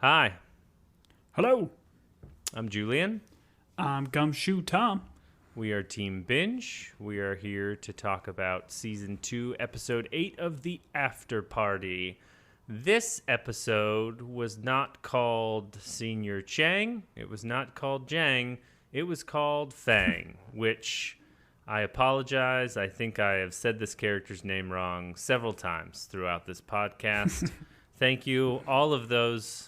Hi, Hello, I'm Julian. I'm Gumshoe Tom. We are Team Binge. We are here to talk about Season 2, Episode 8 of the Afterparty. This episode was not called Senior Chang. It was not called Jang. It was called Fang, which I apologize. I think I have said this character's name wrong several times throughout this podcast. Thank you. All of those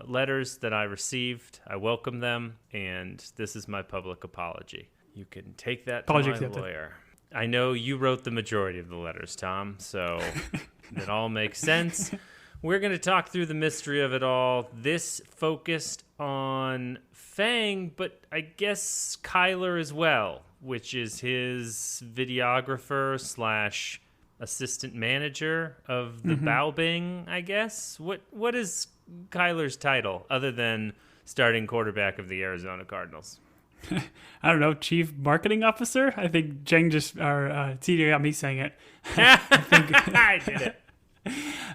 letters that I received, I welcome them, and this is my public apology. You can take that to Apology my accepted. lawyer. I know you wrote the majority of the letters, Tom, so it all makes sense. We're going to talk through the mystery of it all. This focused on Fang, but I guess Kyler as well, which is his videographer slash assistant manager of the Baobing, I guess. What is Kyler's title other than starting quarterback of the Arizona Cardinals? I don't know, Chief Marketing Officer? I think Jang TJ got me saying it. I did it.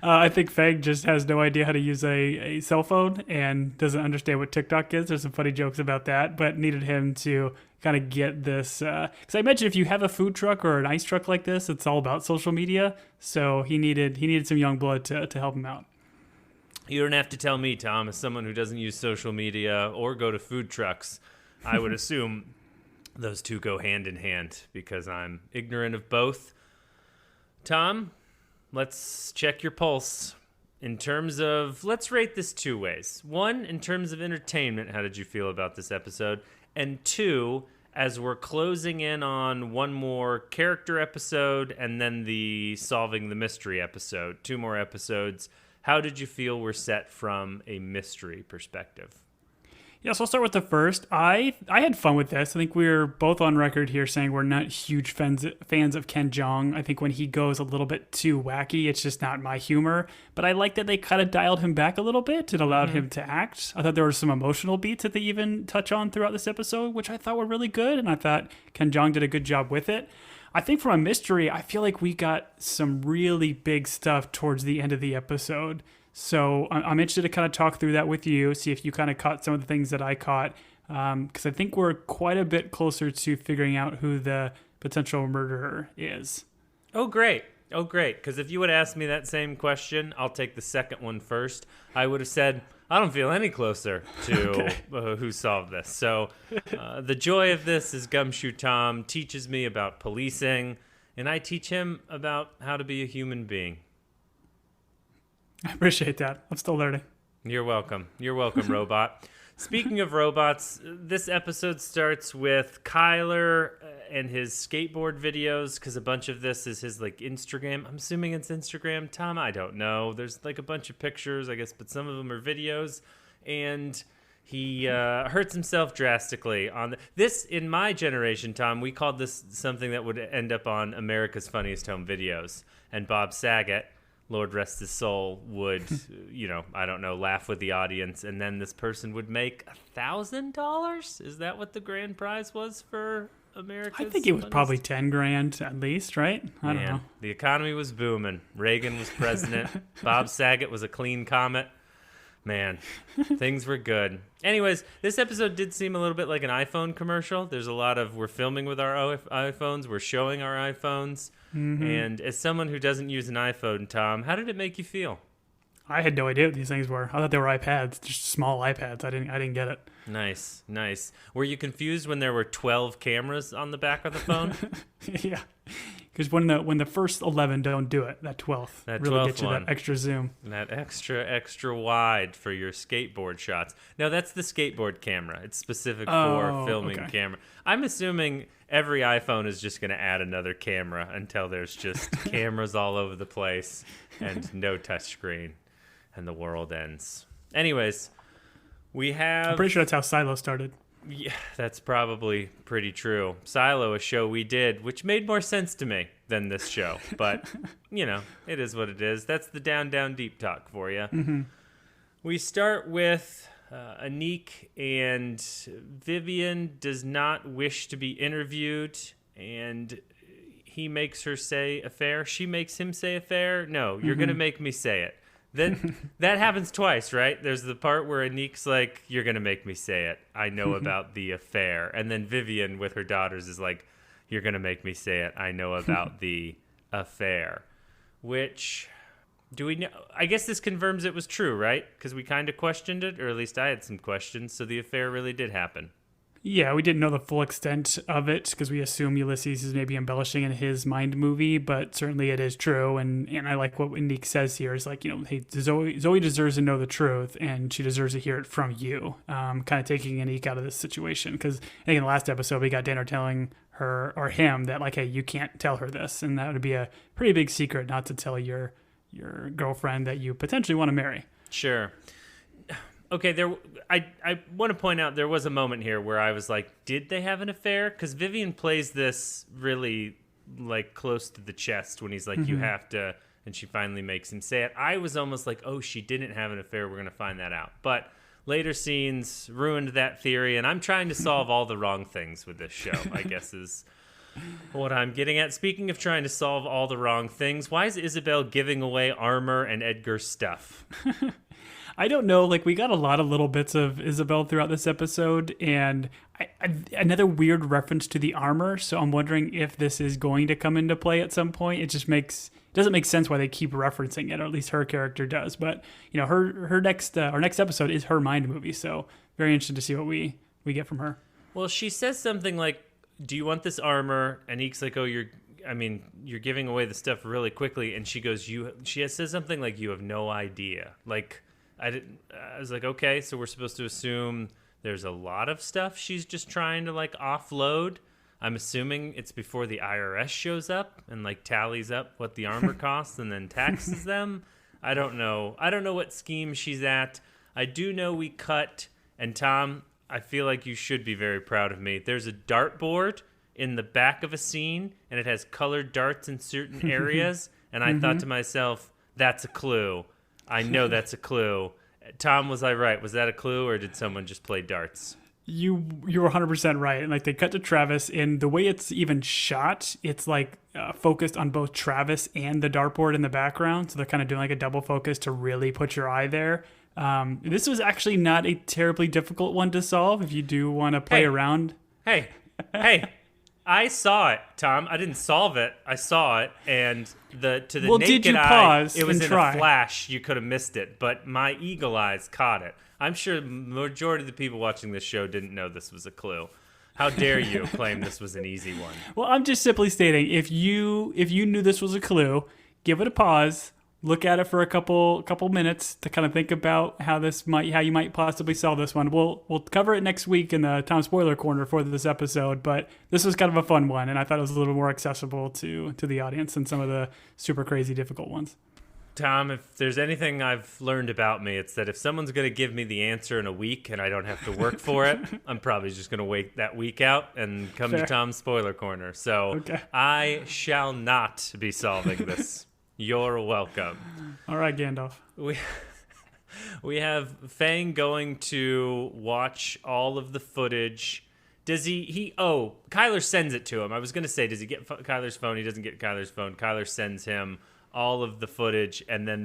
I think Fang just has no idea how to use a cell phone and doesn't understand what TikTok is. There's some funny jokes about that, but needed him to kind of get this. Because I imagine if you have a food truck or an ice truck like this, it's all about social media. So he needed some young blood to help him out. You don't have to tell me, Tom, as someone who doesn't use social media or go to food trucks. I would assume those two go hand in hand because I'm ignorant of both. Tom, let's check your pulse. In terms of, let's rate this two ways. One, in terms of entertainment, how did you feel about this episode? And two, as we're closing in on one more character episode and then the solving the mystery episode, two more episodes, how did you feel we're set from a mystery perspective? Yeah, so I'll start with the first. I had fun with this. I think we're both on record here saying we're not huge fans of Ken Jeong. I think when he goes a little bit too wacky, it's just not my humor. But I like that they kind of dialed him back a little bit and allowed him to act. I thought there were some emotional beats that they even touch on throughout this episode, which I thought were really good. And I thought Ken Jeong did a good job with it. I think from a mystery, I feel like we got some really big stuff towards the end of the episode. So I'm interested to kind of talk through that with you, see if you kind of caught some of the things that I caught, because I think we're quite a bit closer to figuring out who the potential murderer is. Oh, great. Because if you would ask me that same question, I'll take the second one first. I would have said, I don't feel any closer to who solved this. So the joy of this is Gumshoe Tom teaches me about policing, and I teach him about how to be a human being. I appreciate that. I'm still learning. You're welcome, robot. Speaking of robots, this episode starts with Kyler and his skateboard videos, because a bunch of this is his Instagram. I'm assuming it's Instagram, Tom. I don't know. There's a bunch of pictures, I guess, but some of them are videos. And he hurts himself drastically on this. In my generation, Tom, we called this something that would end up on America's Funniest Home Videos. And Bob Saget, Lord rest his soul, would, I don't know, laugh with the audience, and then this person would make $1,000? Is that what the grand prize was for America? I think it was probably 10 grand at least, right? I don't know. The economy was booming. Reagan was president. Bob Saget was a clean comet. Man, things were good. Anyways, this episode did seem a little bit like an iPhone commercial. There's a lot of, we're filming with our iPhones, we're showing our iPhones. And as someone who doesn't use an iPhone, Tom, how did it make you feel? I had no idea what these things were. I thought they were iPads, just small iPads. I didn't get it. Nice. Were you confused when there were 12 cameras on the back of the phone? Yeah, because when the first 11 don't do it, that 12th really gets you that extra zoom. That extra wide for your skateboard shots. Now, that's the skateboard camera. It's specific for filming camera. I'm assuming every iPhone is just going to add another camera until there's just cameras all over the place and no touchscreen, and the world ends. Anyways, I'm pretty sure that's how Silo started. Yeah, that's probably pretty true. Silo, a show we did, which made more sense to me than this show. But, it is what it is. That's the down, deep talk for you. Mm-hmm. We start with Anik, and Vivian does not wish to be interviewed, and he makes her say affair. She makes him say affair. No, you're going to make me say it. Then that happens twice, right? There's the part where Anik's like, "You're gonna make me say it. I know about the affair," and then Vivian with her daughters is like, "You're gonna make me say it. I know about the affair." Which, do we know? I guess this confirms it was true, right? Because we kind of questioned it, or at least I had some questions. So the affair really did happen. Yeah, we didn't know the full extent of it because we assume Ulysses is maybe embellishing in his mind movie, but certainly it is true. And I like what Nick says here is like, hey, Zoe deserves to know the truth and she deserves to hear it from you. Kind of taking Anik out of this situation because I think in the last episode we got Danner telling her or him that like, hey, you can't tell her this, and that would be a pretty big secret not to tell your girlfriend that you potentially want to marry. Sure. Okay, I want to point out there was a moment here where I was like, did they have an affair? Because Vivian plays this really like close to the chest when he's like, you have to, and she finally makes him say it. I was almost like, oh, she didn't have an affair. We're going to find that out. But later scenes ruined that theory, and I'm trying to solve all the wrong things with this show, I guess is what I'm getting at. Speaking of trying to solve all the wrong things, why is Isabel giving away armor and Edgar's stuff? I don't know. Like, we got a lot of little bits of Isabel throughout this episode, and another weird reference to the armor. So I'm wondering if this is going to come into play at some point. It just doesn't make sense why they keep referencing it, or at least her character does. But her next episode is her mind movie, so very interested to see what we get from her. Well, she says something like, "Do you want this armor?" And Eek's like, "Oh, you're giving away the stuff really quickly." And she goes, She says something like, "You have no idea." Like. I was like, okay, so we're supposed to assume there's a lot of stuff she's just trying to like offload. I'm assuming it's before the IRS shows up and like tallies up what the armor costs and then taxes them. I don't know what scheme she's at. I do know we cut, and Tom, I feel like you should be very proud of me. There's a dartboard in the back of a scene and it has colored darts in certain areas. And I thought to myself, that's a clue. I know that's a clue. Tom, was I right? Was that a clue, or did someone just play darts? You were 100% right. And like they cut to Travis, and the way it's even shot, it's like focused on both Travis and the dartboard in the background. So they're kind of doing like a double focus to really put your eye there. This was actually not a terribly difficult one to solve if you do want to play around. Hey. I saw it, Tom. I didn't solve it. I saw it, and to the naked did you eye, pause it was and in try? a flash. You could have missed it, but my eagle eyes caught it. I'm sure the majority of the people watching this show didn't know this was a clue. How dare you claim this was an easy one? Well, I'm just simply stating, if you knew this was a clue, give it a pause, look at it for a couple minutes to kind of think about how you might possibly solve this one. We'll cover it next week in the Tom Spoiler Corner for this episode, but this was kind of a fun one, and I thought it was a little more accessible to the audience than some of the super crazy difficult ones. Tom, if there's anything I've learned about me, it's that if someone's going to give me the answer in a week and I don't have to work for it, I'm probably just going to wait that week out and come to Tom's Spoiler Corner. So okay. I shall not be solving this. You're welcome. All right, Gandalf. We have Fang going to watch all of the footage. Does Kyler sends it to him. I was going to say, does he get Kyler's phone? He doesn't get Kyler's phone. Kyler sends him all of the footage, and then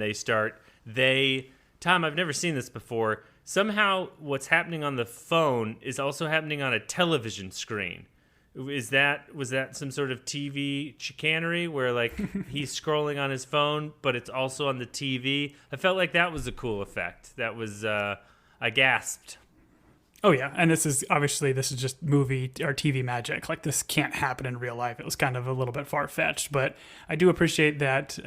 Tom, I've never seen this before. Somehow what's happening on the phone is also happening on a television screen. Was that some sort of TV chicanery where like he's scrolling on his phone, but it's also on the TV? I felt like that was a cool effect. That was I gasped. Oh yeah, and this is just movie or TV magic. Like this can't happen in real life. It was kind of a little bit far-fetched, but I do appreciate that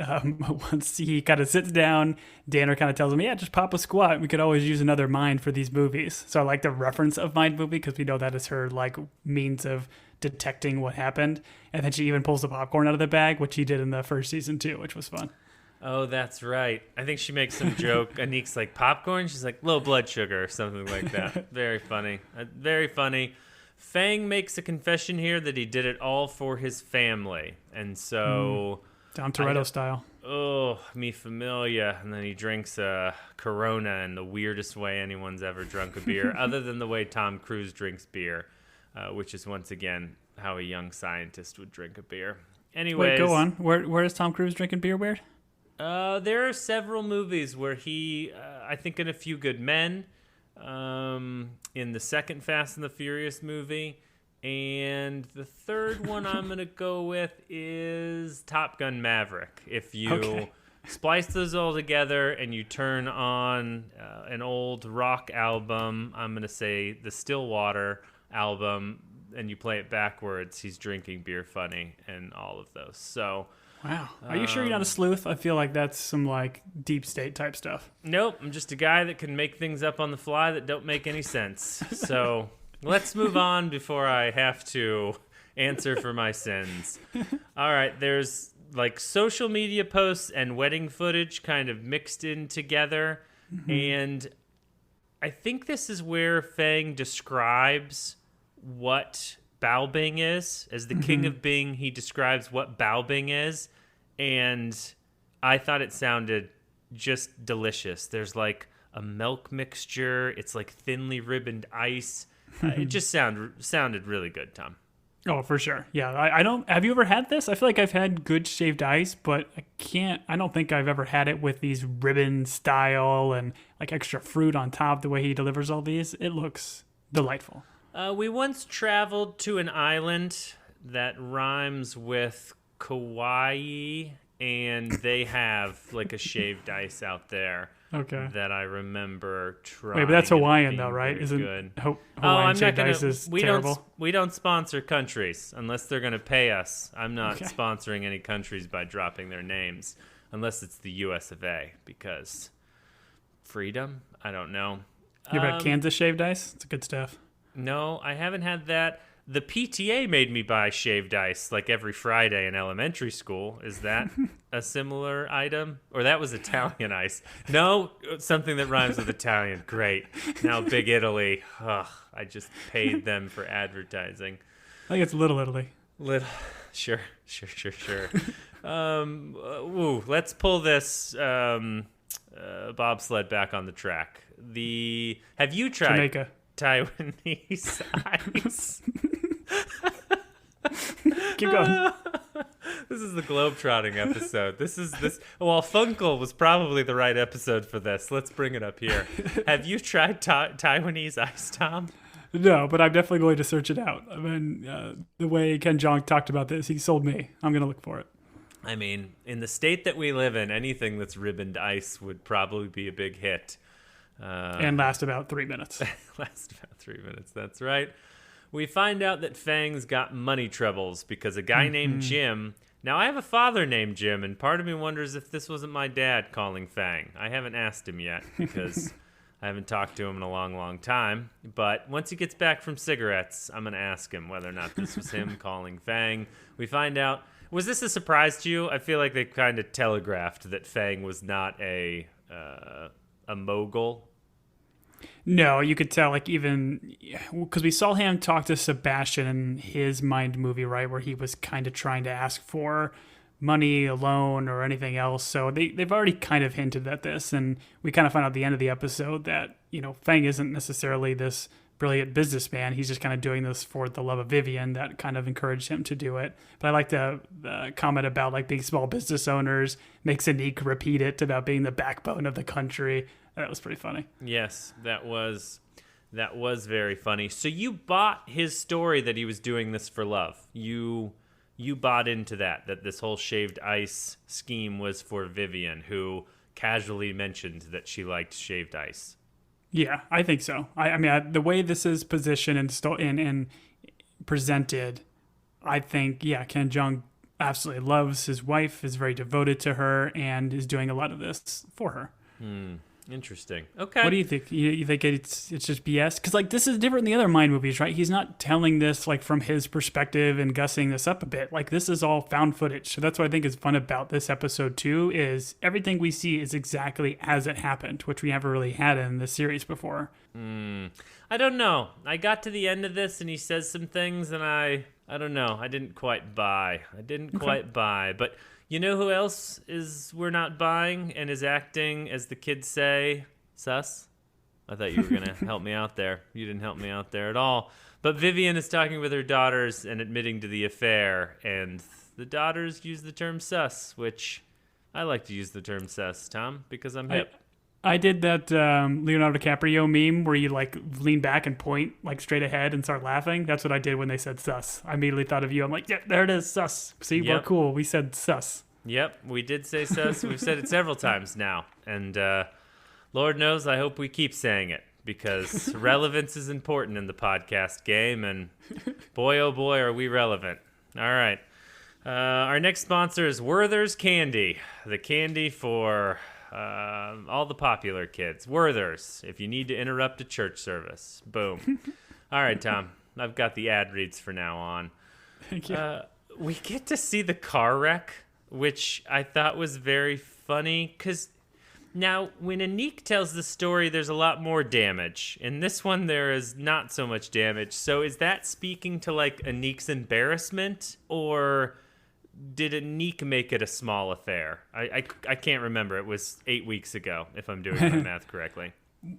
once he kind of sits down, Danner kind of tells him, yeah, just pop a squat. We could always use another mind for these movies. So I like the reference of mind movie because we know that is her like means of detecting what happened. And then she even pulls the popcorn out of the bag, which he did in the first season too, which was fun. Oh, that's right. I think she makes some joke. Anik's like, popcorn? She's like, low blood sugar or something like that. Very funny. Very funny. Fang makes a confession here that he did it all for his family. And so... Don Toretto style. Oh, me familia. And then he drinks a Corona in the weirdest way anyone's ever drunk a beer, other than the way Tom Cruise drinks beer, which is once again how a young scientist would drink a beer. Anyways... Wait, go on. Where is Tom Cruise drinking beer weird? There are several movies where I think in A Few Good Men, in the second Fast and the Furious movie, and the third one I'm going to go with is Top Gun Maverick. If you splice those all together and you turn on an old rock album, I'm going to say the Stillwater album, and you play it backwards, he's drinking beer funny and all of those. So... Wow. Are you sure you're not a sleuth? I feel like that's some like deep state type stuff. Nope. I'm just a guy that can make things up on the fly that don't make any sense. So let's move on before I have to answer for my sins. All right. There's like social media posts and wedding footage kind of mixed in together. Mm-hmm. And I think this is where Fang describes what Bao Bing is. As the king of Bing, he describes what Bao Bing is, and I thought it sounded just delicious. There's like a milk mixture. It's like thinly ribboned ice. It just sounded really good, Tom. Oh, for sure. Yeah, I don't. Have you ever had this? I feel like I've had good shaved ice, but I don't think I've ever had it with these ribbon style and like extra fruit on top. The way he delivers all these, it looks delightful. We once traveled to an island that rhymes with Kauai, and they have like a shaved ice out there. Okay. That I remember trying. Wait, but that's Hawaiian though, right? Isn't good. Hawaiian shaved ice is terrible? We don't sponsor countries unless they're going to pay us. I'm not sponsoring any countries by dropping their names, unless it's the U.S. of A. Because freedom? I don't know. You ever had Kansas shaved ice? It's good stuff. No, I haven't had that. The PTA made me buy shaved ice like every Friday in elementary school. Is that a similar item? Or that was Italian ice? No, something that rhymes with Italian. Great. Now Big Italy. Ugh, I just paid them for advertising. I think it's Little Italy. Sure. Let's pull this bobsled back on the track. Have you tried... Jamaica. Taiwanese ice. Keep going. This is the globetrotting episode. Well, Funkel was probably the right episode for this. Let's bring it up here. Have you tried Taiwanese ice, Tom? No, but I'm definitely going to search it out. I mean, the way Ken Jeong talked about this, he sold me. I'm going to look for it. I mean, in the state that we live in, anything that's ribboned ice would probably be a big hit. And last about 3 minutes. That's right. We find out that Fang's got money troubles because a guy named Jim... Now, I have a father named Jim, and part of me wonders if this wasn't my dad calling Fang. I haven't asked him yet because I haven't talked to him in a long, long time. But once he gets back from cigarettes, I'm going to ask him whether or not this was him calling Fang. We find out... Was this a surprise to you? I feel like they kind of telegraphed that Fang was not a mogul. No, you could tell, like, even because we saw him talk to Sebastian in his Mind movie, right, where he was kind of trying to ask for money, a loan, or anything else. So they've already kind of hinted at this, and we kind of find out at the end of the episode that, Fang isn't necessarily this brilliant businessman. He's just kind of doing this for the love of Vivian that kind of encouraged him to do it. But I like the comment about, like, being small business owners, makes Anik repeat it about being the backbone of the country. That was pretty funny. Yes, that was very funny. So you bought his story that he was doing this for love. You bought into that this whole shaved ice scheme was for Vivian, who casually mentioned that she liked shaved ice. Yeah, I think so. I mean, the way this is positioned and presented, I think, Ken Jeong absolutely loves his wife, is very devoted to her, and is doing a lot of this for her. Interesting. Okay. What do you think? You think it's just BS? Because, like, this is different than the other Mind movies, right? He's not telling this, like, from his perspective and gussing this up a bit. Like, this is all found footage. So that's what I think is fun about this episode, too, is everything we see is exactly as it happened, which we never really had in this series before. I don't know. I got to the end of this, and he says some things, and I don't know. I didn't quite buy. But... You know who else we're not buying and is acting, as the kids say, sus? I thought you were going to help me out there. You didn't help me out there at all. But Vivian is talking with her daughters and admitting to the affair, and the daughters use the term sus, which I like to use the term sus, Tom, because I'm hip. I did that Leonardo DiCaprio meme where you like lean back and point like straight ahead and start laughing. That's what I did when they said sus. I immediately thought of you. I'm like, yeah, there it is, sus. See, we're cool. We said sus. Yep, we did say sus. We've said it several times now. And Lord knows I hope we keep saying it because relevance is important in the podcast game. And boy, oh boy, are we relevant. All right. Our next sponsor is Werther's Candy, the candy for all the popular kids. Werther's, if you need to interrupt a church service. Boom. All right, Tom, I've got the ad reads for now on. Thank you. We get to see the car wreck, which I thought was very funny, because now when Anik tells the story, there's a lot more damage. In this one, there is not so much damage. So is that speaking to, like, Anik's embarrassment, or did Anik make it a small affair? I can't remember. It was 8 weeks ago, if I'm doing my math correctly.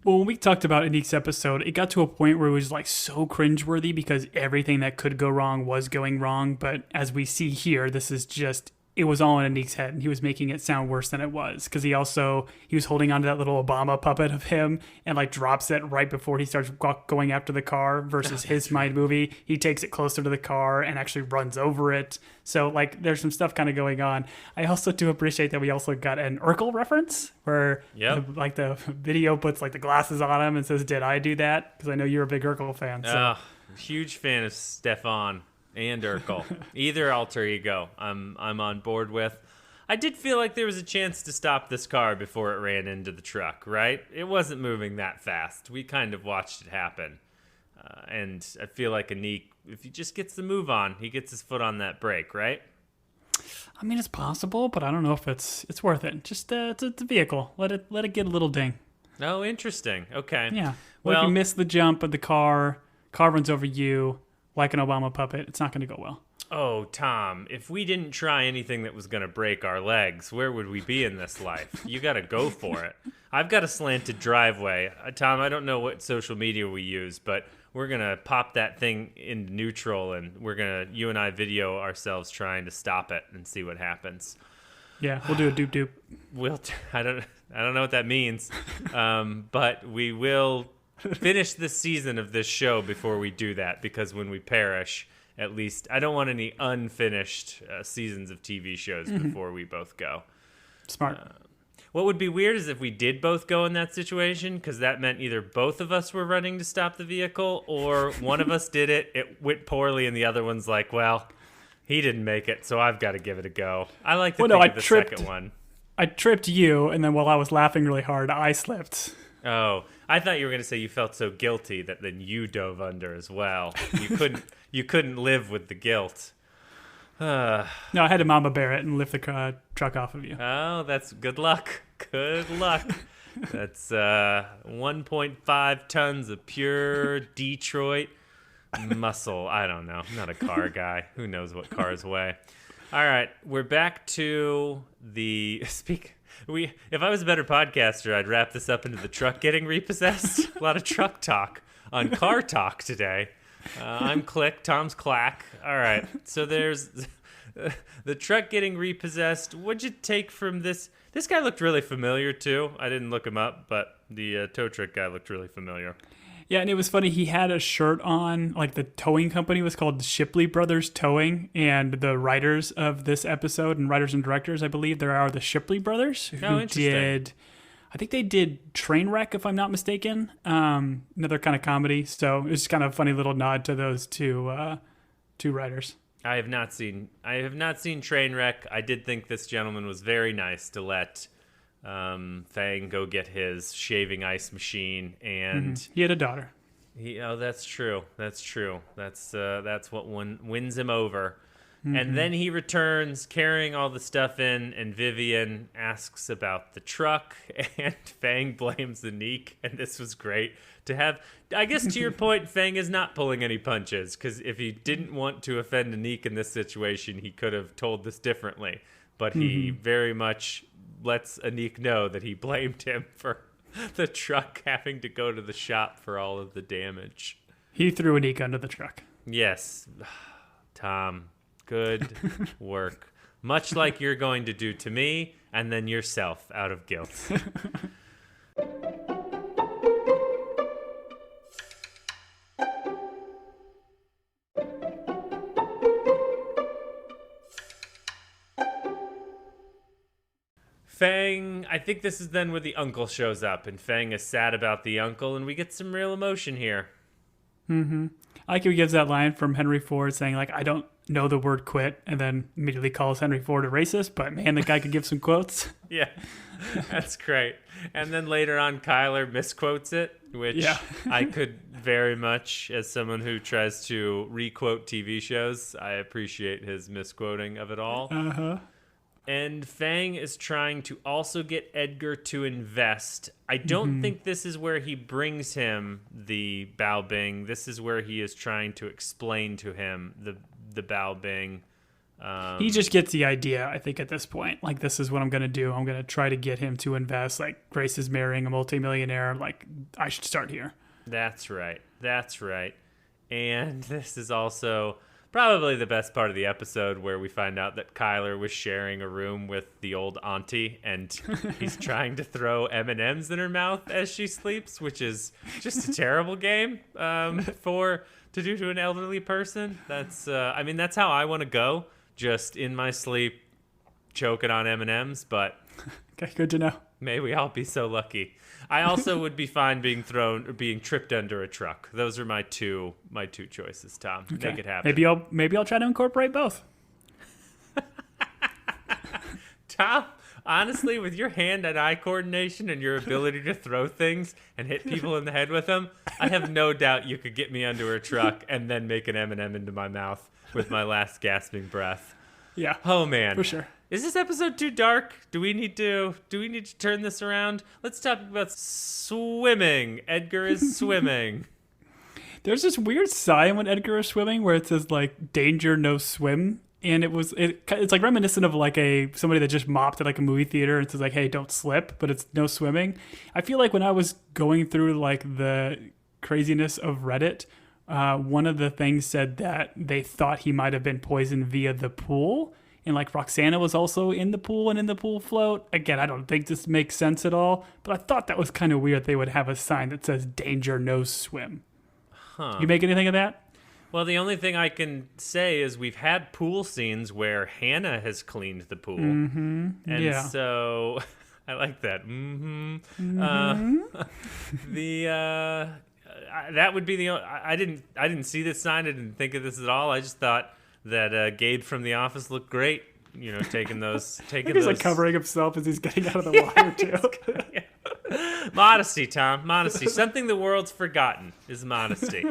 Well, when we talked about Anik's episode, it got to a point where it was like so cringeworthy because everything that could go wrong was going wrong. But as we see here, this is just, it was all in Anik's head, and he was making it sound worse than it was because he was holding onto that little Obama puppet of him and like drops it right before he starts going after the car versus his Mind movie. He takes it closer to the car and actually runs over it. So like there's some stuff kind of going on. I also do appreciate that we also got an Urkel reference where the video puts like the glasses on him and says, "Did I do that?" Because I know you're a big Urkel fan. So. Huge fan of Stefan and Urkel. Either alter ego I'm on board with. I did feel like there was a chance to stop this car before it ran into the truck, right? It wasn't moving that fast. We kind of watched it happen. And I feel like Anik, if he just gets the move on, he gets his foot on that brake, right? I mean, it's possible, but I don't know if it's worth it. Just it's a vehicle. Let it get a little ding. Oh, interesting. Okay. Yeah. Well, if you miss the jump of the car runs over you, like an Obama puppet, it's not going to go well. Oh, Tom, if we didn't try anything that was going to break our legs, where would we be in this life? You got to go for it. I've got a slanted driveway. Tom, I don't know what social media we use, but we're going to pop that thing into neutral, and you and I video ourselves trying to stop it and see what happens. Yeah, we'll do a doop doop. I don't know what that means, but we will finish the season of this show before we do that, because when we perish, at least I don't want any unfinished seasons of TV shows before we both go. Smart. What would be weird is if we did both go in that situation, because that meant either both of us were running to stop the vehicle, or one of us did it went poorly, and the other one's like, well, he didn't make it, so I've got to give it a go. I like to think of the second one. I tripped you, and then while I was laughing really hard, I slipped. Oh, I thought you were going to say you felt so guilty that then you dove under as well. You couldn't live with the guilt. No, I had to mama bear it and lift the truck off of you. Oh, that's good luck. Good luck. That's 1.5 tons of pure Detroit muscle. I don't know. I'm not a car guy. Who knows what cars weigh? All right, we're back to the if I was a better podcaster, I'd wrap this up into the truck getting repossessed. A lot of truck talk on car talk today. I'm Click, Tom's Clack. All right, so there's the truck getting repossessed. What'd you take from this? This guy looked really familiar, too. I didn't look him up, but the tow truck guy looked really familiar. Yeah, and it was funny. He had a shirt on, like the towing company was called Shipley Brothers Towing, and the writers of this episode and writers and directors, I believe, there are the Shipley Brothers who did, I think they did Trainwreck, if I'm not mistaken, another kind of comedy. So it was kind of a funny little nod to those two writers. I have not seen Trainwreck. I did think this gentleman was very nice to let Fang go get his shaving ice machine, and he had a daughter. That's true. That's what wins him over. And then he returns carrying all the stuff in, and Vivian asks about the truck, and Fang blames Anik, and this was great to have. I guess to your point, Fang is not pulling any punches, because if he didn't want to offend Anik in this situation, he could have told this differently. But he very much lets Anik know that he blamed him for the truck having to go to the shop for all of the damage. He threw Anik under the truck. Yes. Tom, good work. much like you're going to do to me and then yourself out of guilt. Fang, I think this is then where the uncle shows up, and Fang is sad about the uncle, and we get some real emotion here. Mm-hmm. I like how he gives that line from Henry Ford saying, like, I don't know the word quit, and then immediately calls Henry Ford a racist, but man, the guy could give some quotes. Yeah, that's great. And then later on, Kyler misquotes it, which I could very much, as someone who tries to requote TV shows, I appreciate his misquoting of it all. Uh-huh. And Fang is trying to also get Edgar to invest. I don't think this is where he brings him the Bao Bing. This is where he is trying to explain to him the Bao Bing. He just gets the idea, I think, at this point. Like, this is what I'm going to do. I'm going to try to get him to invest. Like, Grace is marrying a multimillionaire. Like, I should start here. That's right. That's right. And this is also probably the best part of the episode, where we find out that Kyler was sharing a room with the old auntie, and he's trying to throw M&Ms in her mouth as she sleeps, which is just a terrible game to do to an elderly person. That's that's how I want to go, just in my sleep, choking on M&Ms. But okay, good to know. May we all be so lucky. I also would be fine being thrown or being tripped under a truck. Those are my two choices, Tom. Okay. Make it happen. Maybe I'll try to incorporate both. Tom, honestly, with your hand and eye coordination and your ability to throw things and hit people in the head with them, I have no doubt you could get me under a truck and then make an M&M into my mouth with my last gasping breath. Yeah. Oh man. For sure. Is this episode too dark? Do we need to turn this around? Let's talk about swimming. Edgar is swimming. There's this weird sign when Edgar is swimming where it says like danger, no swim, and it's like reminiscent of like somebody that just mopped at like a movie theater and says like, hey, don't slip, but it's no swimming. I feel like when I was going through like the craziness of Reddit, one of the things said that they thought he might have been poisoned via the pool. And like Roxana was also in the pool and in the pool float. Again, I don't think this makes sense at all, but I thought that was kind of weird. They would have a sign that says danger, no swim. Huh. You make anything of that? Well, the only thing I can say is we've had pool scenes where Hannah has cleaned the pool. Mm-hmm. And so I like that. Mm-hmm. That would be the only, I didn't see this sign. I didn't think of this at all. I just thought that Gabe from The Office looked great, taking those. He's like covering himself as he's getting out of the water too. Modesty, Tom. Modesty. Something the world's forgotten is modesty.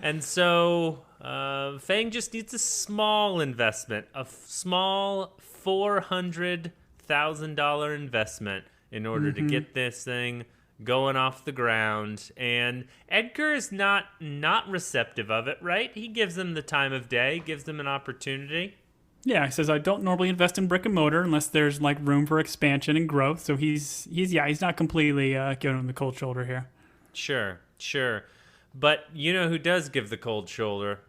And so Fang just needs a small investment, a small $400,000 investment in order to get this thing going off the ground. And Edgar is not receptive of it, right? He gives them the time of day, gives them an opportunity. Yeah, he says, I don't normally invest in brick and mortar unless there's like room for expansion and growth. So he's not completely giving him the cold shoulder here. Sure. But you know who does give the cold shoulder?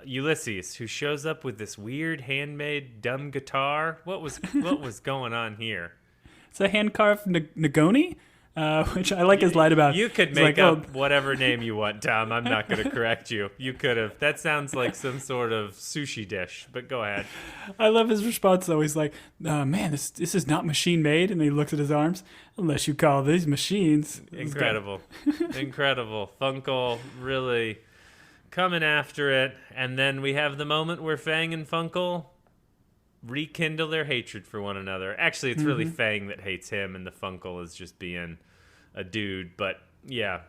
Ulysses, who shows up with this weird handmade dumb guitar. What was going on here? It's a hand-carved Nagoni. Which I like his line about. You could make up whatever name you want, Tom. I'm not going to correct you. You could have. That sounds like some sort of sushi dish, but go ahead. I love his response, though. He's like, man, this is not machine made. And he looks at his arms. Unless you call these machines. Incredible. Incredible. Funkel really coming after it. And then we have the moment where Fang and Funkel rekindle their hatred for one another. Actually, it's really Fang that hates him, and the Funkel is just being a dude. But yeah,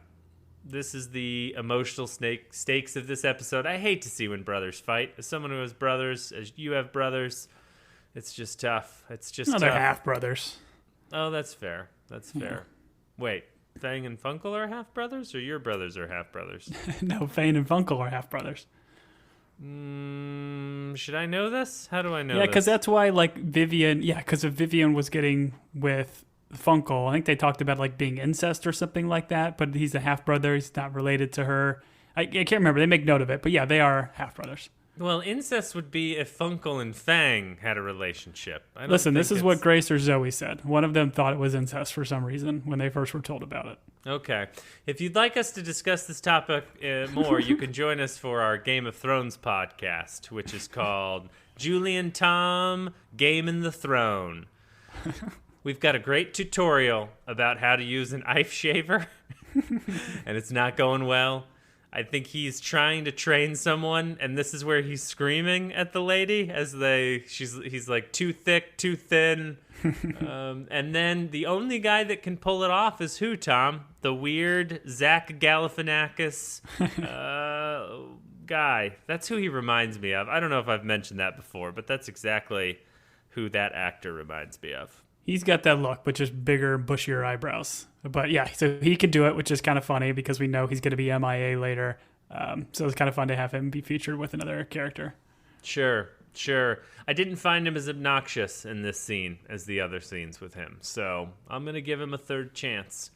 this is the emotional stakes of this episode. I hate to see when brothers fight. As someone who has brothers, as you have brothers, it's just tough. They're half brothers. Oh, that's fair. That's fair. Wait, Fang and Funkel are half brothers, or your brothers are half brothers? No, Fang and Funkel are half brothers. Should I know this? How do I know this? Yeah, because that's why, like, Vivian... Yeah, because if Vivian was getting with Funkel, I think they talked about, like, being incest or something like that, but he's a half-brother. He's not related to her. I can't remember. They make note of it, but yeah, they are half-brothers. Well, incest would be if Funkel and Fang had a relationship. Listen, this is what Grace or Zoe said. One of them thought it was incest for some reason when they first were told about it. Okay. If you'd like us to discuss this topic more, you can join us for our Game of Thrones podcast, which is called Julian Tom Game in the Throne. We've got a great tutorial about how to use an ice shaver, and it's not going well. I think he's trying to train someone, and this is where he's screaming at the lady as he's like too thick, too thin. And then the only guy that can pull it off is who, Tom? The weird Zach Galifianakis guy. That's who he reminds me of. I don't know if I've mentioned that before, but that's exactly who that actor reminds me of. He's got that look, but just bigger, bushier eyebrows. But yeah, so he could do it, which is kind of funny because we know he's going to be MIA later. So it's kind of fun to have him be featured with another character. Sure. I didn't find him as obnoxious in this scene as the other scenes with him. So I'm going to give him a third chance.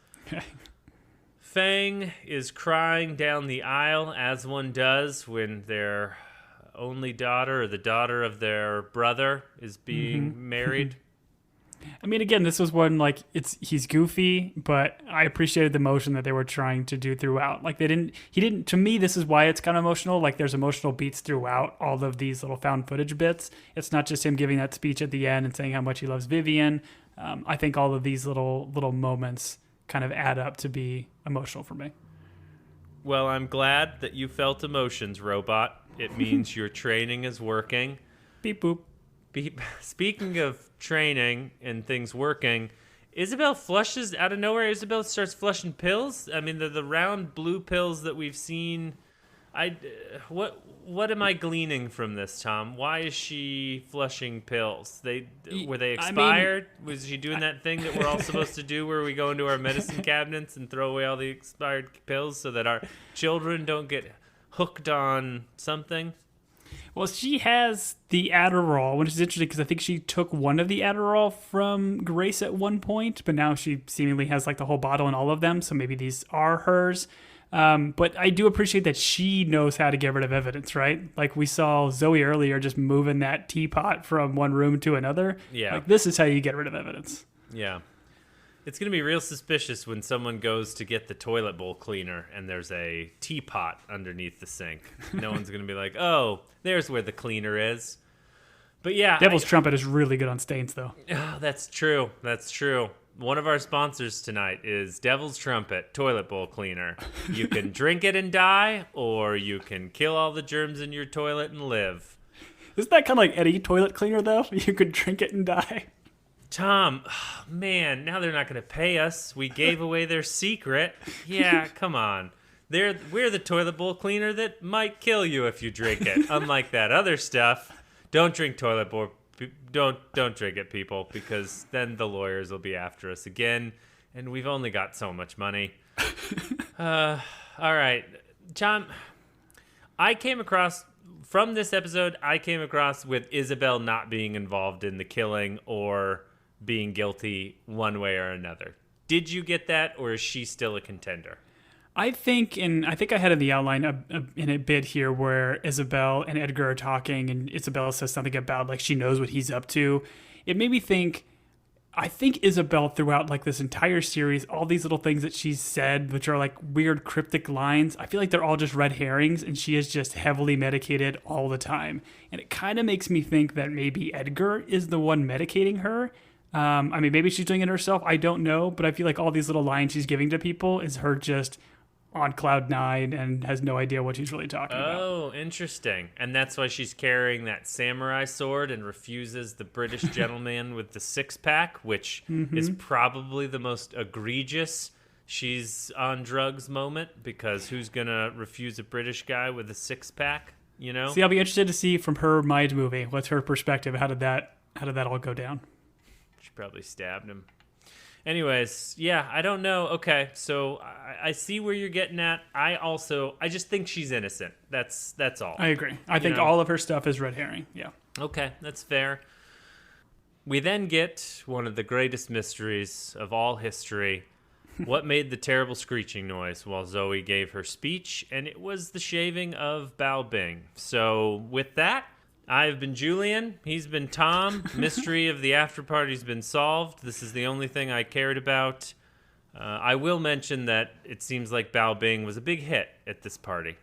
Fang is crying down the aisle, as one does when their only daughter or the daughter of their brother is being married. I mean, again, this was one, like, he's goofy, but I appreciated the emotion that they were trying to do throughout. Like, to me, this is why it's kind of emotional. Like, there's emotional beats throughout all of these little found footage bits. It's not just him giving that speech at the end and saying how much he loves Vivian. I think all of these little moments kind of add up to be emotional for me. Well, I'm glad that you felt emotions, Robot. It means your training is working. Beep boop. Speaking of training and things working, Isabel flushes out of nowhere. Isabel starts flushing pills. I mean, the round blue pills that we've seen. What am I gleaning from this, Tom? Why is she flushing pills? Were they expired? Was she doing that thing that we're all supposed to do, where we go into our medicine cabinets and throw away all the expired pills so that our children don't get hooked on something? Well, she has the Adderall, which is interesting because I think she took one of the Adderall from Grace at one point, but now she seemingly has like the whole bottle and all of them, so maybe these are hers. But I do appreciate that she knows how to get rid of evidence, right? Like we saw Zoe earlier just moving that teapot from one room to another. Yeah. Like this is how you get rid of evidence. Yeah. It's going to be real suspicious when someone goes to get the toilet bowl cleaner and there's a teapot underneath the sink. No one's going to be like, oh, there's where the cleaner is. But yeah. Devil's Trumpet is really good on stains, though. Oh, that's true. One of our sponsors tonight is Devil's Trumpet Toilet Bowl Cleaner. You can drink it and die, or you can kill all the germs in your toilet and live. Isn't that kind of like Eddie Toilet Cleaner, though? You could drink it and die. Tom, man, now they're not going to pay us. We gave away their secret. Yeah, come on. We're the toilet bowl cleaner that might kill you if you drink it. Unlike that other stuff, don't drink toilet bowl. Don't drink it, people, because then the lawyers will be after us again, and we've only got so much money. All right, Tom. From this episode, I came across with Isabel not being involved in the killing or being guilty one way or another. Did you get that, or is she still a contender? I think I had in the outline in a bit here where Isabel and Edgar are talking, and Isabel says something about like she knows what he's up to. It made me think. I think Isabel throughout like this entire series, all these little things that she's said, which are like weird cryptic lines, I feel like they're all just red herrings, and she is just heavily medicated all the time. And it kind of makes me think that maybe Edgar is the one medicating her. I mean, maybe she's doing it herself. I don't know, but I feel like all these little lines she's giving to people is her just on cloud nine and has no idea what she's really talking about. Oh, interesting. And that's why she's carrying that samurai sword and refuses the British gentleman with the six-pack, which is probably the most egregious she's on drugs moment, because who's going to refuse a British guy with a six-pack, you know? See, I'll be interested to see from her mind movie, what's her perspective? How did that all go down? She probably stabbed him. Anyways, yeah, I don't know. Okay, so I see where you're getting at. I just think she's innocent. That's all. I agree. I think all of her stuff is red herring. Yeah. Okay, that's fair. We then get one of the greatest mysteries of all history. What made the terrible screeching noise while Zoe gave her speech? And it was the shaving of Bao Bing. So with that, I've been Julian. He's been Tom. Mystery of the Afterparty's been solved. This is the only thing I cared about. I will mention that it seems like Bao Bing was a big hit at this party.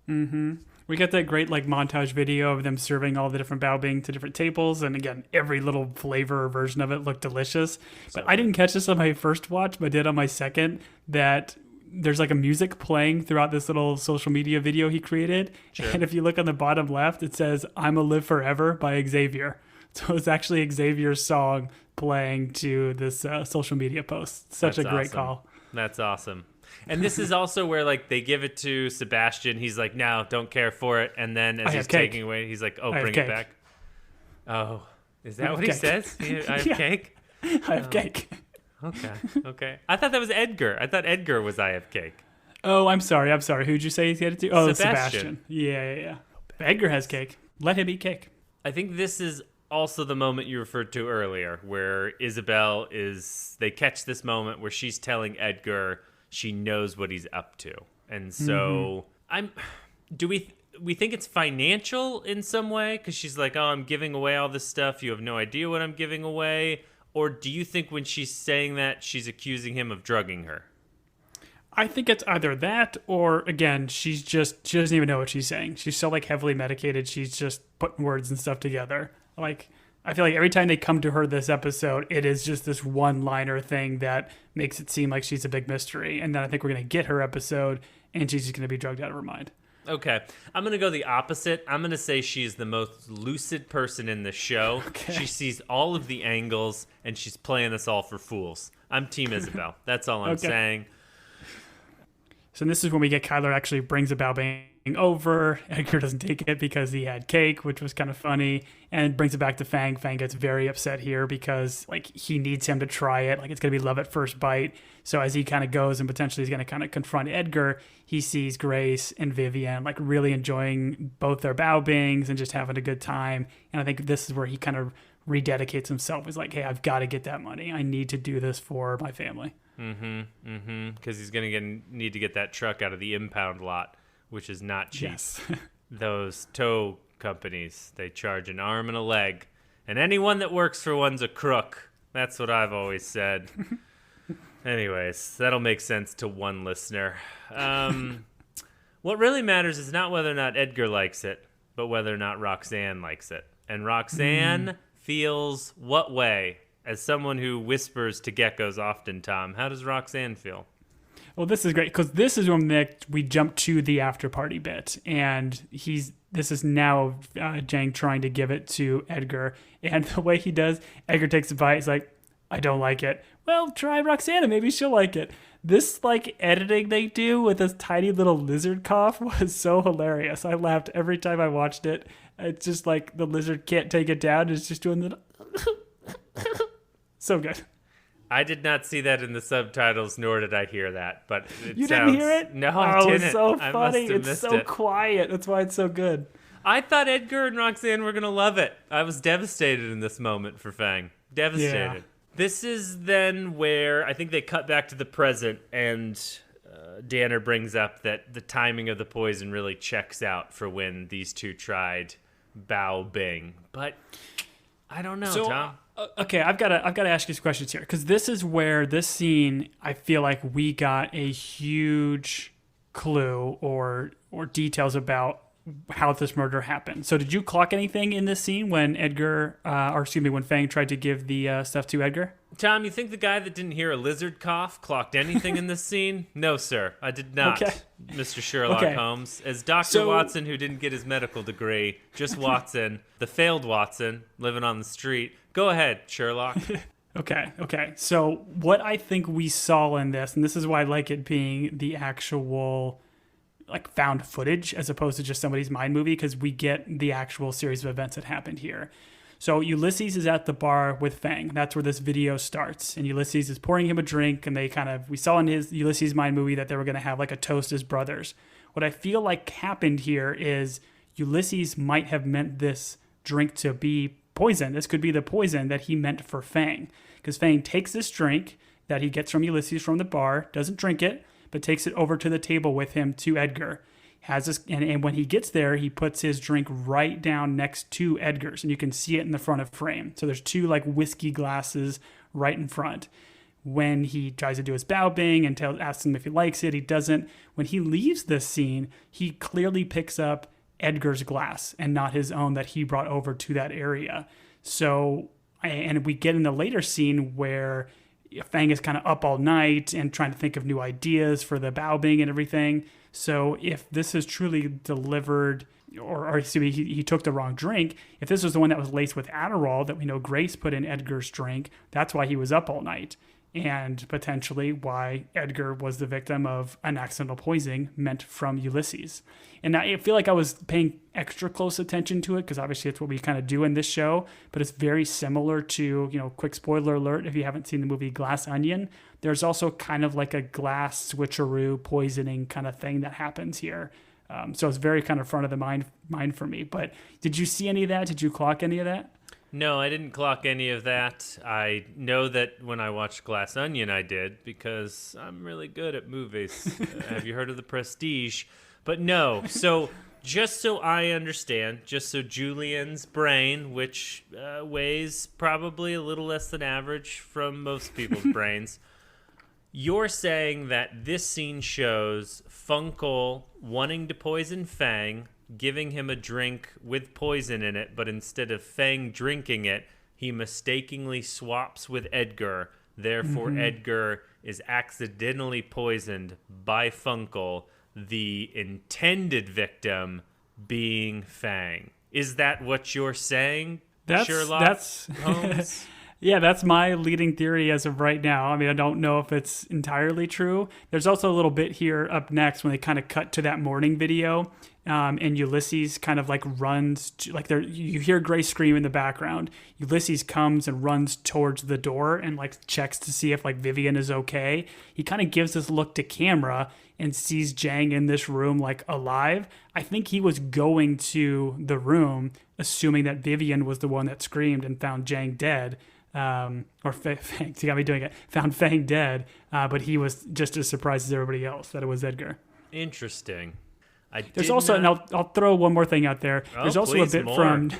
Mm-hmm. We got that great montage video of them serving all the different Bao Bing to different tables, and again, every little flavor or version of it looked delicious. But I didn't catch this on my first watch, but I did on my second, that there's a music playing throughout this little social media video he created. Sure. And if you look on the bottom left, it says, "I'ma Live Forever" by Xavier. So it's actually Xavier's song playing to this social media post. That's a great call. That's awesome. And this is also where they give it to Sebastian. He's like, "No, don't care for it." And then as he's taking away, he's like, "Oh, bring it back." Oh, is that what he says? I have cake? I have cake. Okay. I thought that was Edgar. I thought Edgar was "I have cake." Oh, I'm sorry. Who'd you say he had it to? Oh, Sebastian. Yeah. Edgar has cake. Let him eat cake. I think this is also the moment you referred to earlier, where Isabel they catch this moment where she's telling Edgar she knows what he's up to. And so do we think it's financial in some way? Because she's like, "Oh, I'm giving away all this stuff. You have no idea what I'm giving away." Or do you think when she's saying that, she's accusing him of drugging her? I think it's either that or, again, she doesn't even know what she's saying. She's so heavily medicated. She's just putting words and stuff together. I feel like every time they come to her this episode, it is just this one-liner thing that makes it seem like she's a big mystery. And then I think we're going to get her episode, and she's just going to be drugged out of her mind. Okay. I'm going to go the opposite. I'm going to say she's the most lucid person in the show. Okay. She sees all of the angles, and she's playing us all for fools. I'm Team Isabel. That's all I'm saying. So this is when we get Kyler actually brings a Bao Bing over. Edgar doesn't take it because he had cake, which was kind of funny, and brings it back to Fang. Fang gets very upset here because he needs him to try it. It's going to be love at first bite. So as he kind of goes and potentially he's going to kind of confront Edgar, he sees Grace and Vivian really enjoying both their Bao Bings and just having a good time. And I think this is where he kind of rededicates himself. He's like, "Hey, I've got to get that money. I need to do this for my family." Because he's going to need to get that truck out of the impound lot, which is not cheap. Yes. Those tow companies, they charge an arm and a leg. And anyone that works for one's a crook. That's what I've always said. Anyways, that'll make sense to one listener. What really matters is not whether or not Edgar likes it, but whether or not Roxanne likes it. And Roxanne feels what way? As someone who whispers to geckos often, Tom, how does Roxanne feel? Well, this is great because this is when we jump to the after party bit, and this is now Jang trying to give it to Edgar, and the way he does, Edgar takes a bite. He's like, "I don't like it." "Well, try Roxana, maybe she'll like it." This editing they do with this tiny little lizard cough was so hilarious. I laughed every time I watched it. It's just the lizard can't take it down. It's just doing the so good. I did not see that in the subtitles, nor did I hear that. But didn't hear it? No, I didn't. It's so funny. It's so quiet. That's why it's so good. I thought Edgar and Roxanne were going to love it. I was devastated in this moment for Fang. Devastated. Yeah. This is then where I think they cut back to the present, and Danner brings up that the timing of the poison really checks out for when these two tried Bao Bing. But I don't know, Tom. Okay, I've got to ask you some questions here because this is where this scene I feel like we got a huge clue or details about how this murder happened. So did you clock anything in this scene when when Fang tried to give the stuff to Edgar? Tom, you think the guy that didn't hear a lizard cough clocked anything in this scene? No, sir, I did not. Okay. Mr. Sherlock Holmes. As Dr. Watson, who didn't get his medical degree, just Watson, the failed Watson, living on the street. Go ahead, Sherlock. Okay. So what I think we saw in this, and this is why I like it being the actual found footage as opposed to just somebody's mind movie, because we get the actual series of events that happened here. So Ulysses is at the bar with Fang. That's where this video starts. And Ulysses is pouring him a drink, and we saw in his Ulysses mind movie that they were going to have a toast as brothers. What I feel like happened here is Ulysses might have meant this drink to be poison. This could be the poison that he meant for Fang. Because Fang takes this drink, that he gets from Ulysses from the bar, doesn't drink it, but takes it over to the table with him to Edgar. And when he gets there, he puts his drink right down next to Edgar's, and you can see it in the front of frame. So there's two like whiskey glasses right in front. When he tries to do his bow bing and asks him if he likes it, he doesn't. When he leaves this scene, he clearly picks up Edgar's glass and not his own that he brought over to that area. So, and we get in the later scene where Fang is kind of up all night and trying to think of new ideas for the bow bing and everything. So if this is truly delivered, or excuse me, he took the wrong drink, if this was the one that was laced with Adderall that we know Grace put in Edgar's drink, that's why he was up all night. And potentially why Edgar was the victim of an accidental poisoning meant from Ulysses. And I feel like I was paying extra close attention to it because obviously it's what we kind of do in this show, but it's very similar to, quick spoiler alert, if you haven't seen the movie Glass Onion, there's also kind of like a glass switcheroo poisoning kind of thing that happens here. So it's very kind of front of the mind for me. But did you see any of that? Did you clock any of that? No, I didn't clock any of that. I know that when I watched Glass Onion, I did, because I'm really good at movies. Have you heard of The Prestige? But no, so just so I understand, just so Julian's brain, which weighs probably a little less than average from most people's brains, you're saying that this scene shows Funkel wanting to poison Fang, giving him a drink with poison in it, but instead of Fang drinking it, he mistakenly swaps with Edgar. Therefore, Edgar is accidentally poisoned by Funkel, the intended victim being Fang. Is that what you're saying, Sherlock Holmes? Yeah, that's my leading theory as of right now. I mean, I don't know if it's entirely true. There's also a little bit here up next when they kind of cut to that morning video, and Ulysses kind of like runs, you hear Grace scream in the background. Ulysses comes and runs towards the door and like checks to see if like Vivian is okay. He kind of gives this look to camera and sees Jang in this room like alive. I think he was going to the room assuming that Vivian was the one that screamed and found Jang dead. Fang, you got me doing it, found Fang dead, but he was just as surprised as everybody else that it was Edgar. Interesting. There's also, and I'll throw one more thing out there. There's also a bit from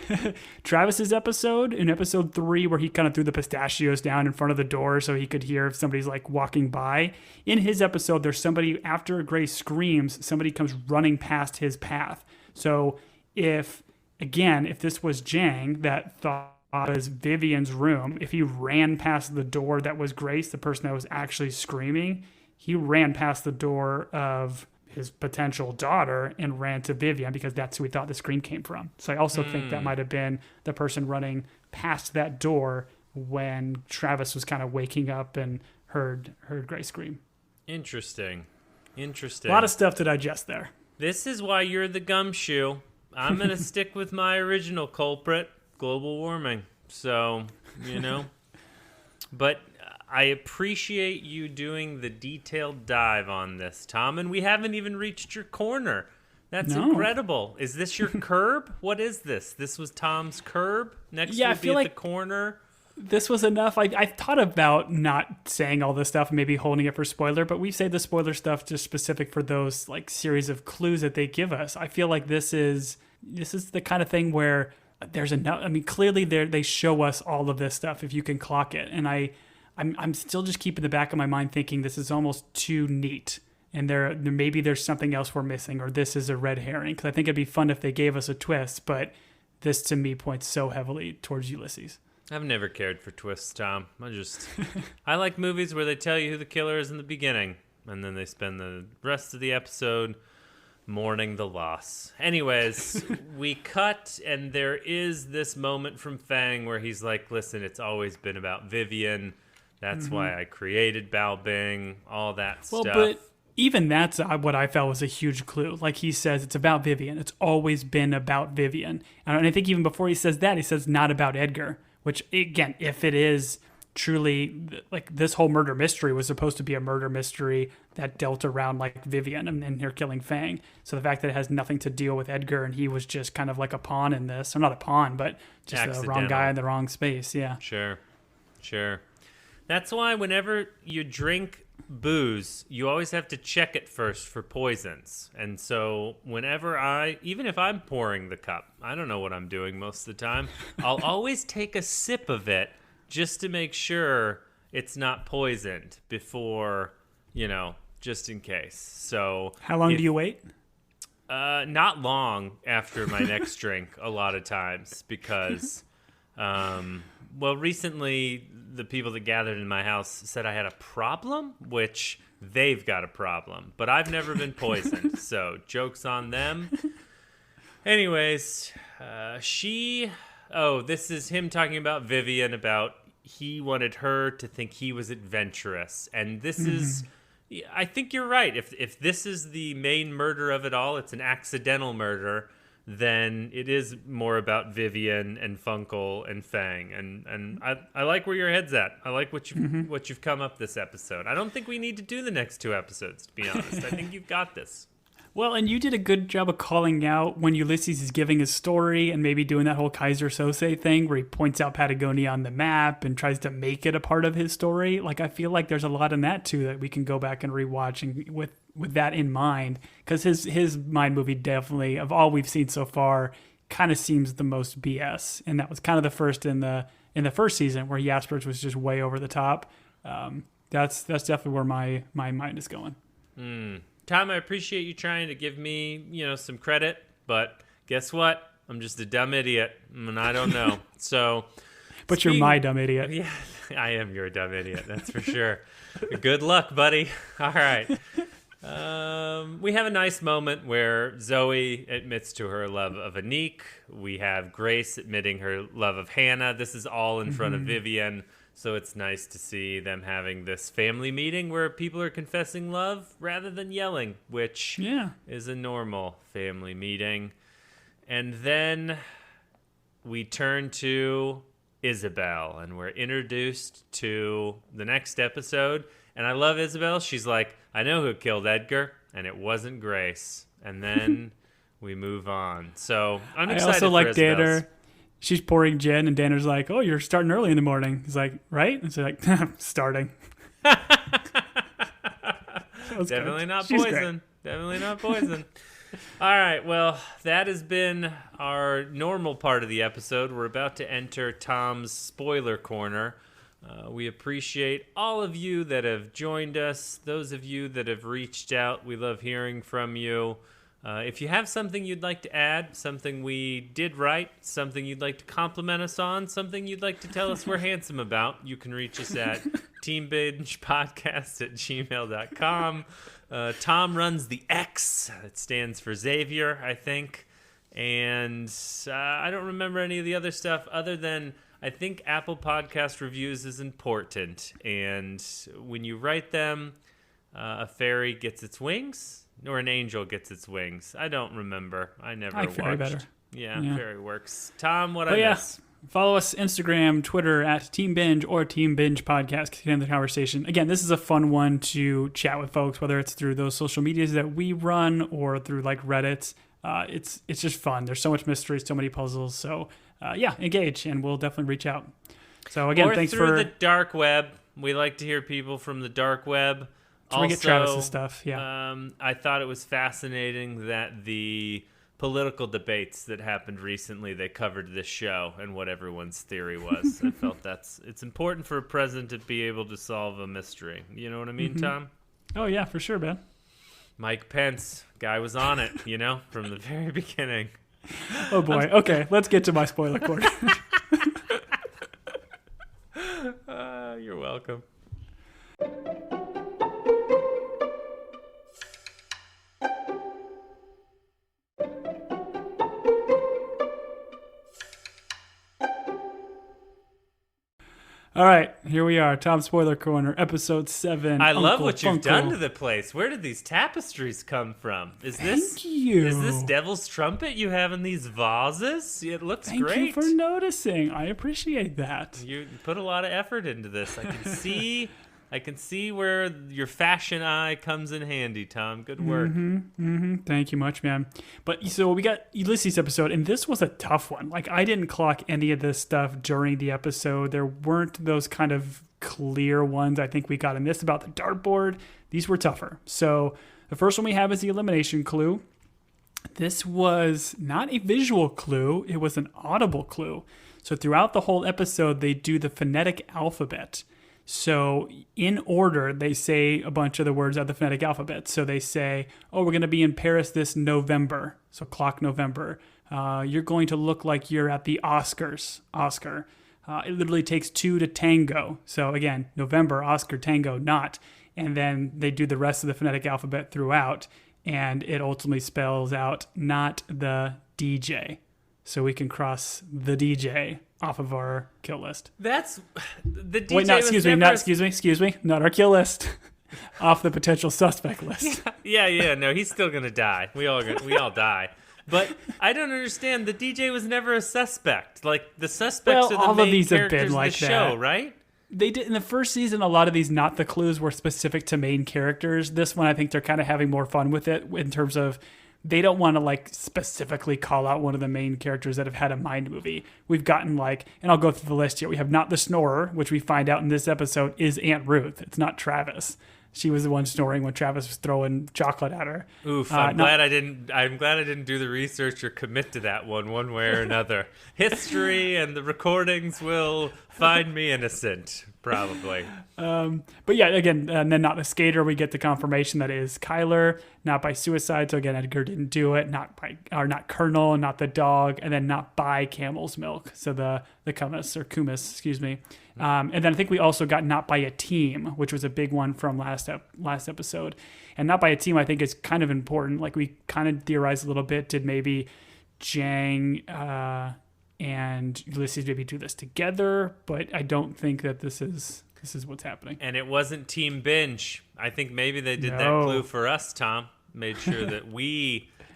Travis's episode, in episode 3, where he kind of threw the pistachios down in front of the door so he could hear if somebody's like walking by. In his episode, there's somebody, after Grace screams, somebody comes running past his path. So if this was Jang that thought was Vivian's room, if he ran past the door that was Grace, the person that was actually screaming, he ran past the door of his potential daughter and ran to Vivian because that's who he thought the scream came from. So I also think that might have been the person running past that door when Travis was kind of waking up and heard Grace scream. Interesting. A lot of stuff to digest there. This is why you're the gumshoe. I'm going to stick with my original culprit, global warming. So, But I appreciate you doing the detailed dive on this, Tom, and we haven't even reached your corner. That's incredible. Is this your curb? What is this? This was Tom's curb? Next would be at the corner? This was enough. I thought about not saying all this stuff and maybe holding it for spoiler, but we say the spoiler stuff just specific for those like series of clues that they give us. I feel like this is the kind of thing where there's enough. I mean, clearly they show us all of this stuff if you can clock it, and I'm still just keeping the back of my mind thinking this is almost too neat, and there maybe there's something else we're missing, or this is a red herring. Because I think it'd be fun if they gave us a twist, but this to me points so heavily towards Ulysses. I've never cared for twists, Tom. I like movies where they tell you who the killer is in the beginning, and then they spend the rest of the episode mourning the loss. Anyways, we cut, and there is this moment from Fang where he's like, listen, it's always been about Vivian. That's why I created Bao Bing, all that stuff. Well, but even that's what I felt was a huge clue. Like he says, it's about Vivian. It's always been about Vivian. And I think even before he says that, he says not about Edgar, which, again, if it is truly, like, this whole murder mystery was supposed to be a murder mystery that dealt around, like, Vivian and her killing Fang. So the fact that it has nothing to deal with Edgar and he was just kind of like a pawn in this, or not a pawn, but just the wrong guy in the wrong space, yeah. Sure. That's why whenever you drink booze, you always have to check it first for poisons. And so whenever even if I'm pouring the cup, I don't know what I'm doing most of the time, I'll always take a sip of it just to make sure it's not poisoned before, just in case. So how long do you wait? Not long after my next drink, a lot of times, because, recently the people that gathered in my house said I had a problem, which they've got a problem, but I've never been poisoned, so joke's on them. Anyways, this is him talking about Vivian, about he wanted her to think he was adventurous, and this is... I think you're right. If this is the main murder of it all, it's an accidental murder, then it is more about Vivian and Funkel and Fang. And I like where your head's at. I like what you've come up this episode. I don't think we need to do the next 2 episodes, to be honest. I think you've got this. Well, and you did a good job of calling out when Ulysses is giving his story and maybe doing that whole Kaiser Sose thing where he points out Patagonia on the map and tries to make it a part of his story. Like, I feel like there's a lot in that, too, that we can go back and rewatch and with that in mind. Because his Mind movie definitely, of all we've seen so far, kind of seems the most BS. And that was kind of the first in the first season where Jasper's was just way over the top. That's definitely where my mind is going. Tom, I appreciate you trying to give me, some credit, but guess what? I'm just a dumb idiot, and I don't know. So, but you're my dumb idiot. Yeah, I am your dumb idiot. That's for sure. Good luck, buddy. All right. We have a nice moment where Zoe admits to her love of Anik. We have Grace admitting her love of Hannah. This is all in front of Vivian. So it's nice to see them having this family meeting where people are confessing love rather than yelling, which is a normal family meeting. And then we turn to Isabel, and we're introduced to the next episode. And I love Isabel. She's like, I know who killed Edgar, and it wasn't Grace. And then we move on. So I'm excited I also for like Isabel's. Danner. She's pouring gin, and Danner's like, "Oh, you're starting early in the morning." He's like, "Right?" And she's like, "Starting." Definitely not poison. Definitely not poison. All right. Well, that has been our normal part of the episode. We're about to enter Tom's spoiler corner. We appreciate all of you that have joined us. Those of you that have reached out, we love hearing from you. If you have something you'd like to add, something we did right, something you'd like to compliment us on, something you'd like to tell us we're handsome about, you can reach us at teambingepodcast@gmail.com. Tom runs the X. It stands for Xavier, I think. And I don't remember any of the other stuff other than I think Apple Podcast reviews is important. And when you write them, a fairy gets its wings. Or an angel gets its wings. I don't remember. I never watched. Fairy better. Yeah, fairy works. Tom, what I miss? Follow us Instagram, Twitter at Team Binge or Team Binge Podcast. Get in the conversation. Again, this is a fun one to chat with folks, whether it's through those social medias that we run or through like Reddit. It's just fun. There's so much mystery, so many puzzles. So engage, and we'll definitely reach out. So again, thanks through the dark web. We like to hear people from the dark web. So we get Travis's stuff, yeah. I thought it was fascinating that the political debates that happened recently, they covered this show and what everyone's theory was. I felt it's important for a president to be able to solve a mystery. You know what I mean, Tom? Oh, yeah, for sure, man. Mike Pence, guy was on it, from the very beginning. Oh, boy. Okay, let's get to my spoiler corner. You're welcome. All right, here we are, Tom Spoiler Corner, episode 7. I love what you've done to the place. Where did these tapestries come from? Is this Devil's Trumpet you have in these vases? It looks great. Thank you for noticing. I appreciate that. You put a lot of effort into this. I can see where your fashion eye comes in handy, Tom. Good work. Thank you much, man. But so we got Ulysses episode, and this was a tough one. Like, I didn't clock any of this stuff during the episode. There weren't those kind of clear ones I think we got in this about the dartboard. These were tougher. So the first one we have is the elimination clue. This was not a visual clue, it was an audible clue. So throughout the whole episode, they do the phonetic alphabet. So in order, they say a bunch of the words of the phonetic alphabet. So they say, oh, we're going to be in Paris this November. So clock November. You're going to look like you're at the Oscars. Oscar. It literally takes two to tango. So again, November, Oscar, tango, not. And then they do the rest of the phonetic alphabet throughout. And it ultimately spells out not the DJ. So we can cross the DJ off of our kill list. That's the DJ. Wait, excuse me. Not our kill list. Off the potential suspect list. Yeah. No, he's still gonna die. We all die. But I don't understand. The DJ was never a suspect. Like the suspects are the main characters of the show, right? They did in the first season. A lot of these not the clues were specific to main characters. This one, I think they're kind of having more fun with it in terms of they don't want to like specifically call out one of the main characters that have had a mind movie. We've gotten like, and I'll go through the list here. We have not the snorer, which we find out in this episode is Aunt Ruth. It's not Travis. She was the one snoring when Travis was throwing chocolate at her. Oof! I'm glad I didn't do the research or commit to that one way or another. History and the recordings will find me innocent, probably. But yeah, again, and then not the skater. We get the confirmation that it is Kyler, not by suicide. So again, Edgar didn't do it. Not Colonel, not the dog, and then not by Camel's Milk. So the Kumis, excuse me. And then I think we also got not by a team, which was a big one from last episode. And not by a team, I think is kind of important. Like we kind of theorized a little bit. Did maybe Jang and Ulysses maybe do this together? But I don't think that this is what's happening. And it wasn't Team Binge. I think maybe they did that clue for us, Tom. Made sure that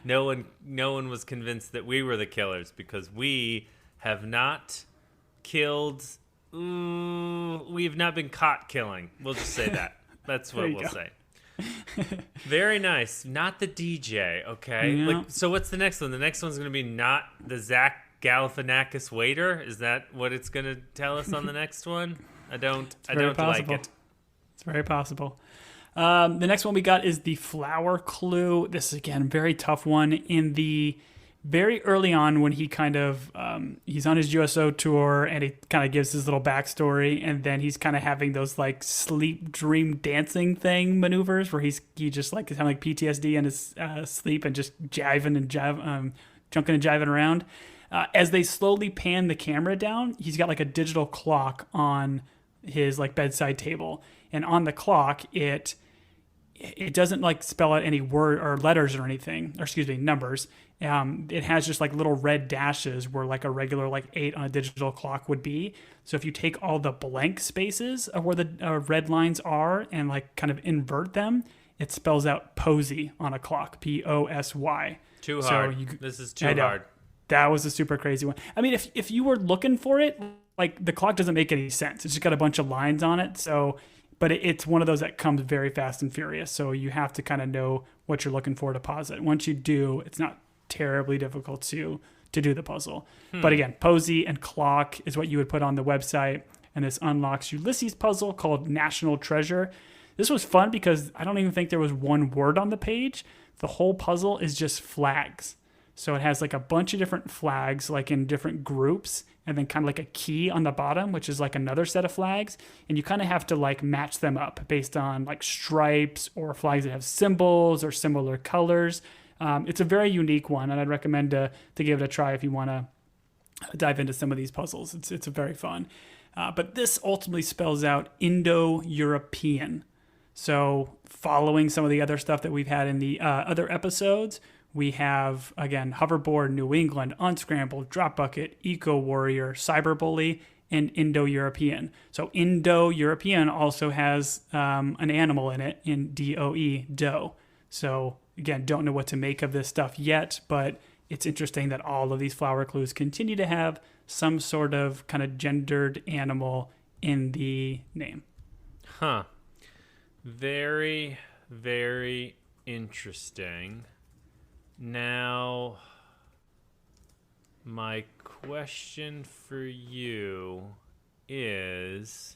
no one was convinced that we were the killers because we have not killed. We have not been caught killing. We'll just say that. That's what we'll say. Very nice. Not the DJ. Okay. Yeah. So what's the next one? The next one's going to be not the Zach Galifianakis waiter. Is that what it's going to tell us on the next one? I don't like it. It's very possible. The next one we got is the flower clue. This is again a very tough one. In the very early on when he kind of he's on his USO tour and he kind of gives his little backstory, and then he's kind of having those like sleep dream dancing thing maneuvers where he just like is having like PTSD in his sleep and just junking and jiving around. As they slowly pan the camera down, he's got like a digital clock on his like bedside table, and on the clock it doesn't like spell out any word or letters or anything, or excuse me, numbers. It has just like little red dashes where like a regular like 8 on a digital clock would be. So if you take all the blank spaces of where the red lines are and like kind of invert them, it spells out Posy on a clock, Posy. Too hard. This is too hard. That was a super crazy one. I mean, if you were looking for it, like the clock doesn't make any sense. It's just got a bunch of lines on it. So, but it's one of those that comes very fast and furious. So you have to kind of know what you're looking for to pause it. Once you do, it's not terribly difficult to do the puzzle. But again, Posy and clock is what you would put on the website. And this unlocks Ulysses' puzzle called National Treasure. This was fun because I don't even think there was one word on the page. The whole puzzle is just flags. So it has like a bunch of different flags, like in different groups, and then kind of like a key on the bottom, which is like another set of flags. And you kind of have to like match them up based on like stripes or flags that have symbols or similar colors. It's a very unique one, and I'd recommend to give it a try if you want to dive into some of these puzzles. It's very fun. But this ultimately spells out Indo-European. So following some of the other stuff that we've had in the other episodes, we have, again, Hoverboard, New England, Unscrambled, Drop Bucket, Eco Warrior, Cyberbully, and Indo-European. So Indo-European also has an animal in it, in DOE, doe. So again, don't know what to make of this stuff yet, but it's interesting that all of these flower clues continue to have some sort of kind of gendered animal in the name. Huh. Very, very interesting. Now, my question for you is,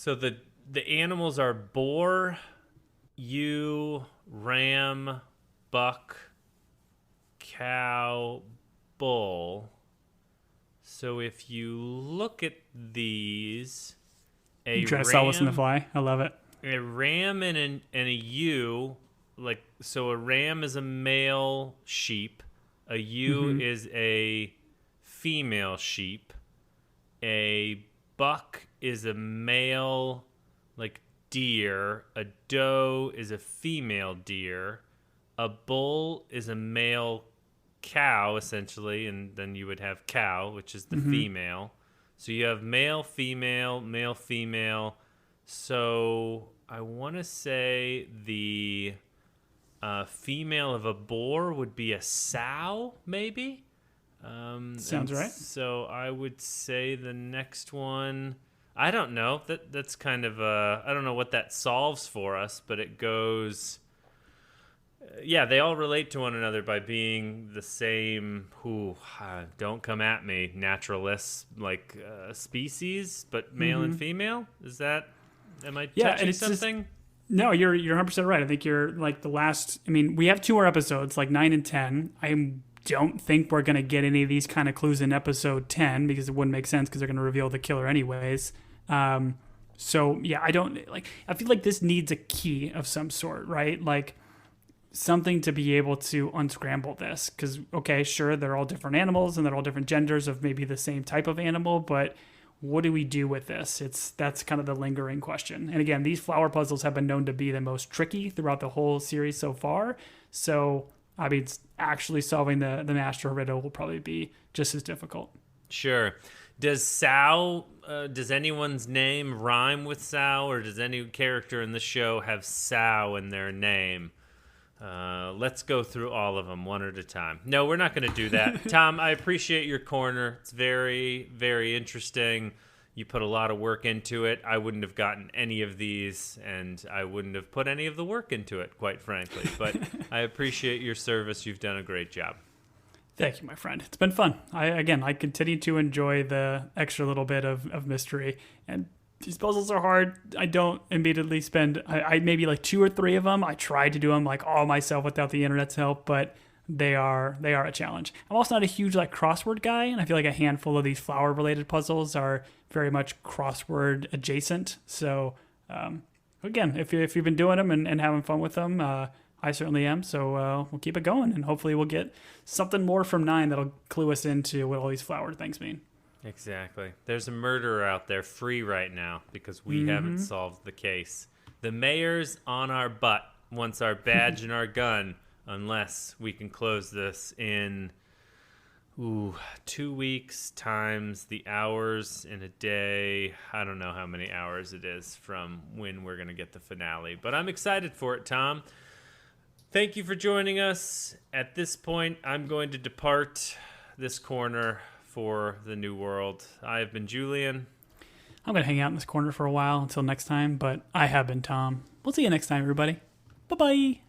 So the animals are boar, ewe, ram, buck, cow, bull. So if you look at these, You try to sell us in the fly. I love it. a ram and a ewe, like, so a ram is a male sheep, a ewe is a female sheep, a buck is a male, like, deer, a doe is a female deer, a bull is a male cow, essentially, and then you would have cow, which is the female. So you have male, female, male, female. So I want to say the female of a boar would be a sow, maybe? Sounds right. So I would say the next one, I don't know. That's kind of, I don't know what that solves for us, but it goes... yeah, they all relate to one another by being the same. Don't come at me, naturalists, like species, but male and female. Is that? Am I touching something? No, you're 100% right. I think you're like the last. I mean, we have 2 more episodes, like 9 and 10. I don't think we're gonna get any of these kind of clues in episode 10 because it wouldn't make sense because they're gonna reveal the killer anyways. So yeah, I don't like. I feel like this needs a key of some sort, right? Like something to be able to unscramble this, because okay, sure, they're all different animals and they're all different genders of maybe the same type of animal, but what do we do with this? That's kind of the lingering question. And again, these flower puzzles have been known to be the most tricky throughout the whole series so far, so I mean, actually solving the master riddle will probably be just as difficult. Sure. Does sow, does anyone's name rhyme with sow, or does any character in the show have sow in their name? Let's go through all of them one at a time. No, we're not going to do that. Tom, I appreciate your corner. It's very, very interesting. You put a lot of work into it. I wouldn't have gotten any of these, and I wouldn't have put any of the work into it, quite frankly. But I appreciate your service. You've done a great job. Thank you, my friend. It's been fun. I continue to enjoy the extra little bit of mystery, and these puzzles are hard. I don't immediately spend, I maybe like 2 or 3 of them. I tried to do them like all myself without the internet's help, but they are a challenge. I'm also not a huge like crossword guy, and I feel like a handful of these flower related puzzles are very much crossword adjacent. So again, if you've been doing them and having fun with them, I certainly am. So we'll keep it going, and hopefully we'll get something more from 9 that'll clue us into what all these flower things mean. Exactly. There's a murderer out there free right now because we haven't solved the case. The mayor's on our butt wants our badge and our gun unless we can close this in 2 weeks times the hours in a day. I don't know how many hours it is from when we're going to get the finale, but I'm excited for it, Tom. Thank you for joining us. At this point, I'm going to depart this corner for the new world. I have been Julian. I'm going to hang out in this corner for a while until next time, but I have been Tom. We'll see you next time, everybody. Bye-bye.